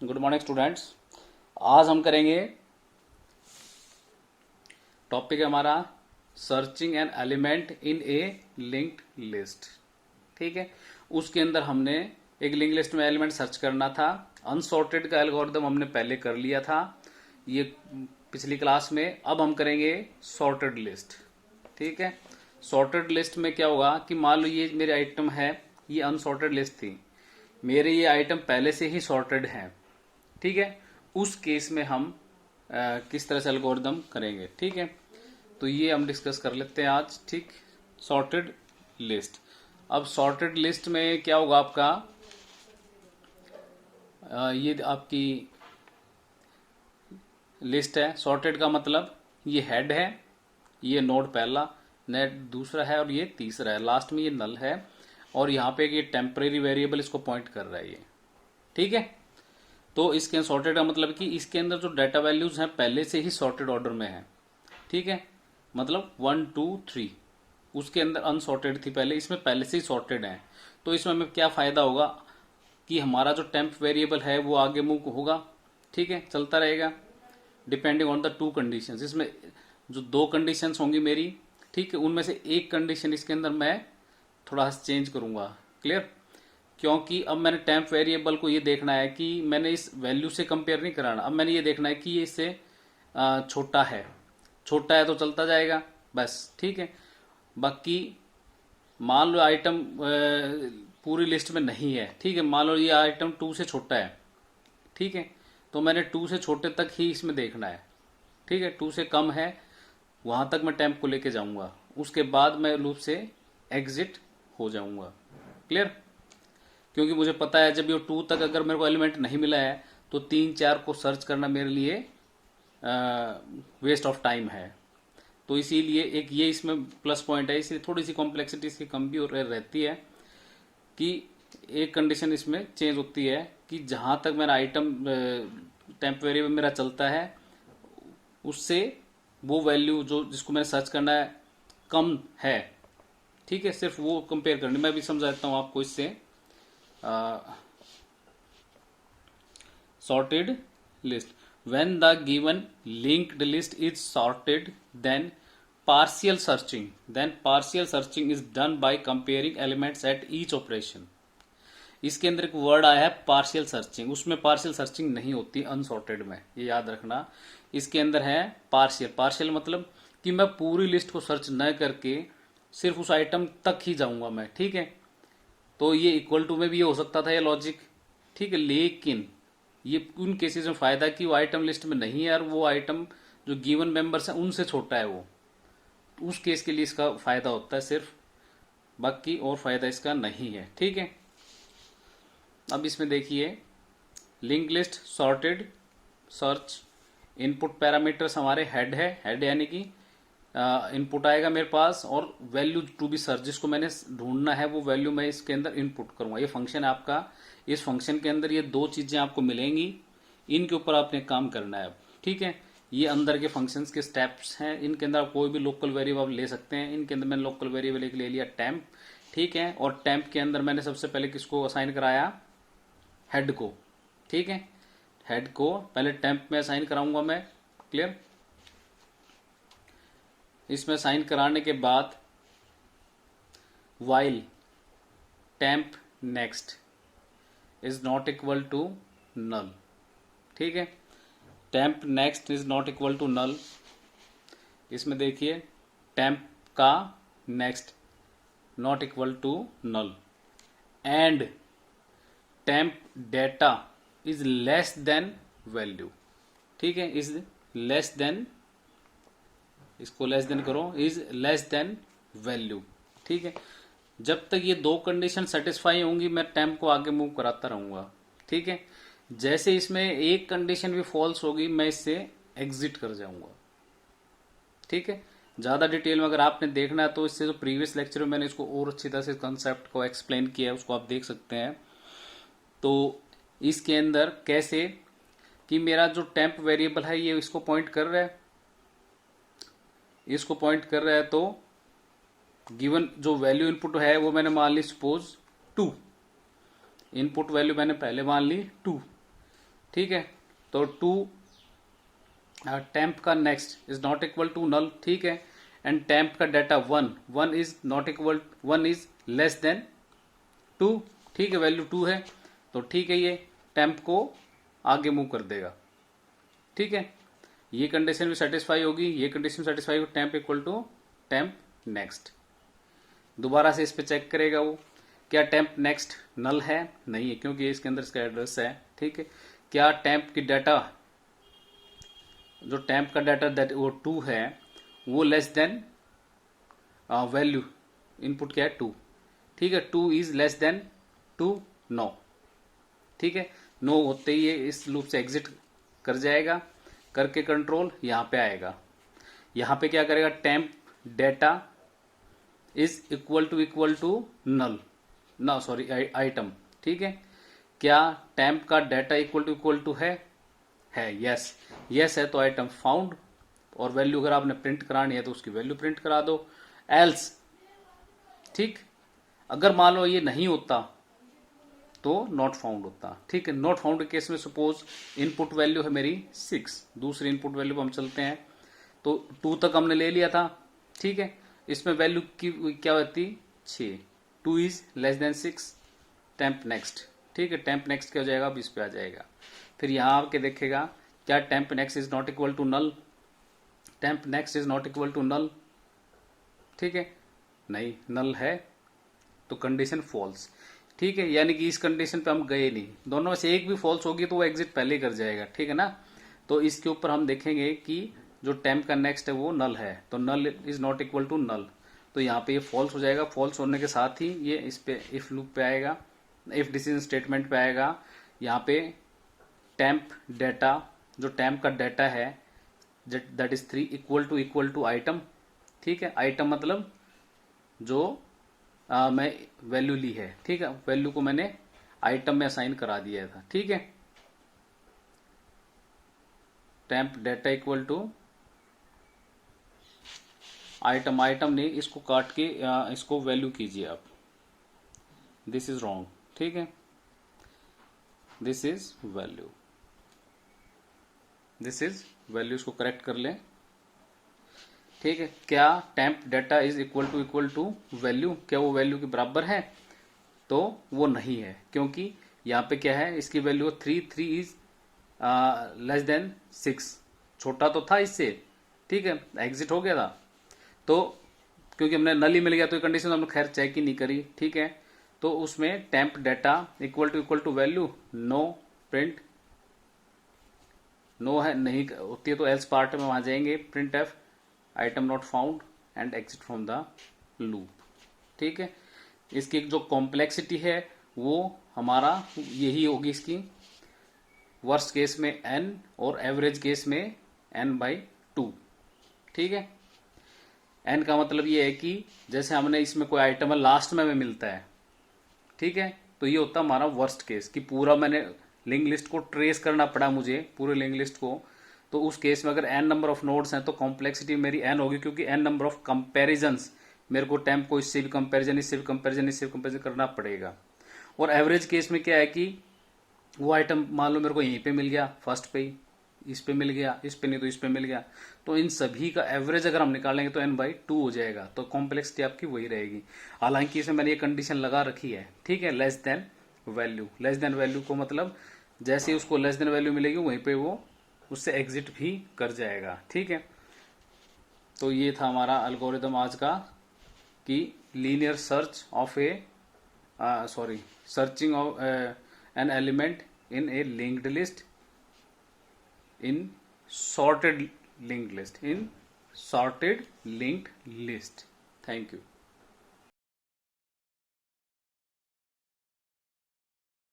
Good morning students. आज हम करेंगे, टॉपिक है हमारा searching an element in A linked list. ठीक है, उसके अंदर हमने एक लिंक लिस्ट में एलिमेंट सर्च करना था। अनसॉर्टेड का एल्गोरिदम हमने पहले कर लिया था ये पिछली क्लास में। अब हम करेंगे सॉर्टेड लिस्ट। ठीक है, सॉर्टेड लिस्ट में क्या होगा कि मान लो ये मेरे आइटम है, ये अनसॉर्टेड लिस्ट थी, मेरे ये आइटम पहले से ही सॉर्टेड हैं। ठीक है, उस केस में हम किस तरह से एल्गोरिदम करेंगे। ठीक है, तो ये हम डिस्कस कर लेते हैं आज। ठीक, सॉर्टेड लिस्ट। अब सॉर्टेड लिस्ट में क्या होगा आपका, ये आपकी लिस्ट है। सॉर्टेड का मतलब ये हेड है, ये नोड पहला, नेट दूसरा है और ये तीसरा है, लास्ट में ये नल है और यहाँ पे ये टेम्परेरी वेरिएबल इसको पॉइंट कर रहा है ये। ठीक है, तो इसके सॉर्टेड का मतलब कि इसके अंदर जो डाटा वैल्यूज हैं पहले से ही सॉर्टेड ऑर्डर में है। ठीक है, मतलब 1 2 3 उसके अंदर अनसॉर्टेड थी पहले, इसमें पहले से ही सॉर्टेड है। तो इसमें हमें क्या फायदा होगा कि हमारा जो टेम्प वेरिएबल है वो आगे मूव होगा। ठीक है, चलता रहेगा depending on the two conditions. इसमें जो दो कंडीशंस होंगी मेरी, ठीक है, उनमें से एक कंडीशन इसके अंदर मैं थोड़ा सा चेंज करूंगा। क्लियर, क्योंकि अब मैंने टेम्प वेरिएबल को ये देखना है कि मैंने इस वैल्यू से कंपेयर नहीं कराना। अब मैंने ये देखना है कि ये इससे छोटा है, छोटा है तो चलता जाएगा बस। ठीक है, बाकी मान लो आइटम पूरी लिस्ट में नहीं है। ठीक है, मान लो ये आइटम 2 से छोटा है। ठीक है, तो मैंने 2 से छोटे तक ही इसमें देखना है। ठीक है, 2 से कम है वहां तक मैं टेम्प को लेके जाऊंगा, उसके बाद मैं लूप से एग्जिट हो जाऊंगा। क्लियर, क्योंकि मुझे पता है जब ये 2 तक अगर मेरे को एलिमेंट नहीं मिला है तो 3 4 को सर्च करना मेरे लिए वेस्ट ऑफ टाइम है। तो इसीलिए एक ये इसमें प्लस पॉइंट है, इसलिए थोड़ी सी कॉम्प्लेक्सिटी इसकी कम भी रहती है कि एक कंडीशन इसमें चेंज होती है कि जहां तक मेरा आइटम टेम्प वेरिएबल मेरा चलता है उससे वो वैल्यू जो जिसको मैंने सर्च करना है कम है। ठीक है, सिर्फ वो कंपेयर करनी। मैं भी समझाता हूं आपको इससे। sorted list, when the given linked list is sorted, partial then partial searching is done by comparing elements at each operation। इसके अंदर एक वर्ड आया है पार्शियल सर्चिंग, उसमें पार्शियल सर्चिंग नहीं होती अनसॉर्टेड में, ये याद रखना। इसके अंदर है पार्शियल। पार्शियल मतलब कि मैं पूरी लिस्ट को सर्च न करके सिर्फ उस आइटम तक ही जाऊंगा मैं। ठीक है, तो ये इक्वल टू में भी ये हो सकता था ये लॉजिक। ठीक है, लेकिन ये उन केसेस में फायदा कि वो आइटम लिस्ट में नहीं है और वो आइटम जो गिवन मेंबर्स हैं उनसे छोटा है, वो उस केस के लिए इसका फायदा होता है सिर्फ, बाकी और फायदा इसका नहीं है। ठीक है, अब इसमें देखिए link list sorted search, input parameters हमारे हेड है, हेड यानी कि इनपुट आएगा मेरे पास और वैल्यू टू बी सर्च, जिसको मैंने ढूंढना है वो वैल्यू मैं इसके अंदर इनपुट करूंगा। ये फंक्शन है आपका, इस फंक्शन के अंदर ये दो चीजें आपको मिलेंगी, इनके ऊपर आपने काम करना है। ठीक है, ये अंदर के फंक्शंस के स्टेप्स हैं, इनके अंदर आप कोई भी लोकल वेरिएबल आप ले सकते हैं। इनके अंदर मैंने लोकल वेरिएबल एक ले लिया टेम्प। ठीक है, और टेम्प के अंदर मैंने सबसे पहले किसको असाइन कराया, हेड को। ठीक है, हेड को पहले टेम्प में असाइन कराऊंगा मैं। क्लियर, इसमें साइन कराने के बाद while temp next is not equal to null. ठीक है, temp next is not equal to null. इसमें देखिए टेम्प का next not equal to null and temp data is less than value. ठीक है, इज लेस देन, इसको less than करो, is less than value. ठीक है, जब तक ये दो कंडीशन सेटिस्फाई होंगी मैं टेम्प को आगे मूव कराता रहूंगा। ठीक है, जैसे इसमें एक कंडीशन भी फॉल्स होगी मैं इससे एग्जिट कर जाऊंगा। ठीक है, ज्यादा डिटेल में अगर आपने देखना है तो इससे जो प्रीवियस लेक्चर में मैंने इसको और अच्छी तरह से कंसेप्ट को एक्सप्लेन किया है उसको आप देख सकते हैं। तो इसके अंदर कैसे कि मेरा जो टेम्प वेरिएबल है ये इसको पॉइंट कर रहा है, इसको पॉइंट कर रहा है, तो गिवन जो वैल्यू इनपुट है वो मैंने मान ली सपोज 2, इनपुट वैल्यू मैंने पहले मान ली 2। ठीक है। तो टू टेम्प का next is not equal to null, ठीक है। एंड टेम्प का data one is not equal, one is less than two, ठीक है, वैल्यू टू है, तो ठीक है, ये टेम्प को आगे मूव कर देगा, ठीक है। ये कंडीशन भी सेटिस्फाई होगी, ये कंडीशन सेटिस्फाई होगी, temp equal to temp next. दोबारा से इस पे चेक करेगा वो, क्या टेम्प नेक्स्ट नल है, नहीं है, क्योंकि इसके अंदर इसका एड्रेस है, ठीक है। क्या टेम्प की डाटा, जो टेम्प का डाटा दैट वो टू है, वो लेस देन वैल्यू, इनपुट क्या है टू, ठीक है, two is less than two, no, ठीक है। नो होते ही ये इस लूप से एग्जिट कर जाएगा, करके कंट्रोल यहाँ पे आएगा। यहाँ पे क्या करेगा, temp data is equal to null, ना सॉरी आइटम, ठीक है। क्या टेम्प का डाटा इक्वल टू है, यस, यस है, तो आइटम फाउंड, और वैल्यू अगर आपने प्रिंट करानी है तो उसकी वैल्यू प्रिंट करा दो, एल्स, ठीक। अगर मान लो ये नहीं होता तो नॉट फाउंड होता, ठीक है। नॉट फाउंड के केस में सपोज इनपुट वैल्यू है मेरी 6, दूसरी इनपुट वैल्यू पर हम चलते हैं, तो 2 तक हमने ले लिया था, ठीक है। इसमें वैल्यू की क्या होती 6, 2 is less then 6, temp next, ठीक है। टेम्प नेक्स्ट क्या हो जाएगा, अब इस पे आ जाएगा। फिर यहां आके देखेगा क्या temp next is not equal to null, temp next is not equal to null, ठीक है, नहीं नल है, तो कंडीशन फॉल्स, ठीक है। यानी कि इस कंडीशन पे हम गए नहीं, दोनों में से एक भी फॉल्स होगी तो वो एग्जिट पहले कर जाएगा, ठीक है ना। तो इसके ऊपर हम देखेंगे कि जो टेम्प का नेक्स्ट है वो नल है, तो null is not equal to null, तो यहाँ पे ये फॉल्स हो जाएगा। फॉल्स होने के साथ ही ये इस पे इफ लूप पे आएगा, इफ डिसीजन स्टेटमेंट पे आएगा। यहाँ पे टेम्प डेटा, जो टेम्प का डेटा है that is 3 equal to item, ठीक है। आइटम मतलब जो मैं वैल्यू ली है, ठीक है, वैल्यू को मैंने आइटम में असाइन करा दिया था, ठीक है। Temp data equal to item, item नहीं, इसको काट के इसको वैल्यू कीजिए आप, दिस इज रॉन्ग, ठीक है, this is value, this is value, इसको करेक्ट कर लें, ठीक है। क्या temp data is equal to value, क्या वो वैल्यू के बराबर है, तो वो नहीं है, क्योंकि यहाँ पे क्या है, इसकी वैल्यू 3 इज लेस देन 6, छोटा तो था इससे, ठीक है, एग्जिट हो गया था, तो क्योंकि हमने नल ही मिल गया तो ये कंडीशन हमने खैर चेक ही नहीं करी, ठीक है। तो उसमें temp data equal to value, no print, no है नहीं होती है तो एल्स पार्ट में वहां जाएंगे, print F item not found and exit from the loop, ठीक है। इसकी जो कॉम्प्लेक्सिटी है वो हमारा यही होगी इसकी, वर्स्ट केस में n और एवरेज केस में n/2, ठीक है। n का मतलब ये है कि जैसे हमने इसमें कोई आइटम लास्ट में मिलता है, ठीक है, तो ये होता है हमारा वर्स्ट केस, कि पूरा मैंने लिंक लिस्ट को ट्रेस करना पड़ा मुझे, पूरे लिंक लिस्ट को, तो उस केस में अगर n नंबर ऑफ नोड्स हैं तो कॉम्प्लेक्सिटी मेरी n होगी, क्योंकि n नंबर ऑफ कंपैरिजंस, मेरे को टेम्प को इससे भी कंपैरिजन, इससे भी कंपैरिजन, इससे भी कंपैरिजन करना पड़ेगा। और एवरेज केस में क्या है कि वो आइटम मान लो मेरे को यहीं पे मिल गया, फर्स्ट पे ही, इस पे मिल गया, इस पे नहीं तो इस पे मिल गया, तो इन सभी का एवरेज अगर हम निकालेंगे तो n/2 हो जाएगा, तो कॉम्प्लेक्सिटी आपकी वही रहेगी। हालांकि इसमें मैंने ये कंडीशन लगा रखी है, ठीक है, less than value, less than value को मतलब जैसे ही उसको लेस देन वैल्यू मिलेगी वहीं पे वो उससे एग्जिट भी कर जाएगा, ठीक है। तो ये था हमारा एल्गोरिदम आज का, कि linear search of searching of an element in a linked list, in sorted linked list, in sorted linked list. Thank you.